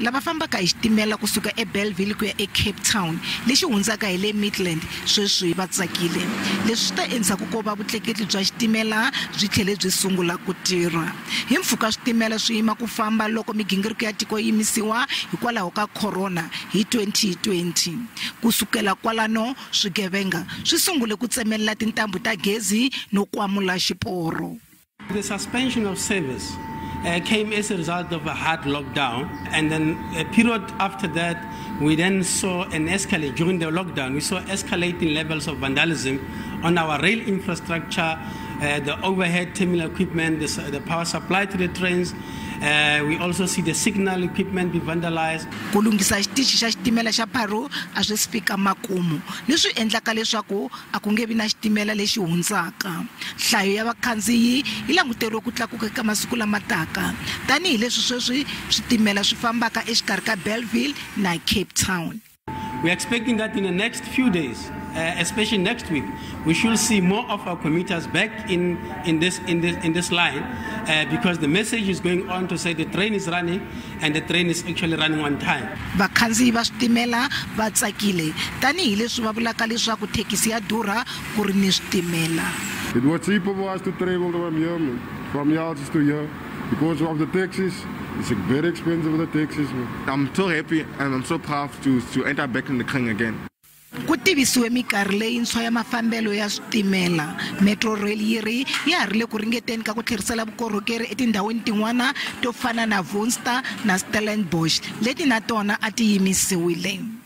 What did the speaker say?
lava fambaka hi xitimela kusuka eBellville ku ya eCape Town lexi hundzaka hi le Midland sweswi va tsakile. Leswi ta endzhaku ko va vutleketli bya xitimela byi tlhele byi sungula ku tirha. Hi mpfhuka switimela swi yima ku famba loko migingiriko ya tiko yimisiwa hikwalaho ka corona hi 2020. Kusukela kwalano swigevenga swi sungule ku tsemelela tintambu ta gezi no kwamula xiporo. The suspension of service came as a result of a hard lockdown, and then a period after that we then saw an escalate. During the lockdown we saw escalating levels of vandalism on our rail infrastructure, the overhead terminal equipment, the power supply to the trains. We also see the signal equipment be vandalized. Kulungisa xitichi xa xitimela xa Paro a swi fika makumu leswi endlaka leswaku a ku nge vi na xitimela lexi hundzaka. Hlayo ya vakhandziyi yi languteriwe ku tlakuka eka masiku lama taka tanihi leswi sweswi switimela swi fambaka exikarhi ka Bellville na Cape Town. We are expecting that in the next few days, especially next week, we should see more of our commuters back in this line, because the message is going on to say the train is running and the train is actually running on time. Vakhandziyi va switimela va tsakile tanihi leswi va vulaka leswaku thekisi ya durha ku ri ni switimela. It was cheaper for us to travel from here to here because of the taxis. It's very expensive, the taxis. I'm so happy and I'm so proud to enter back in the king again. Ku tivisiwe mikarhi leyintshwa ya mafambelo ya switimela. Metrorail yi ri ya ha ri le ku ringeteni ka ku tlherisela vukorhokeri etindhawini tin'wana to fana na Woonster na Stellenbosch leti na tona a ti yimisiwile.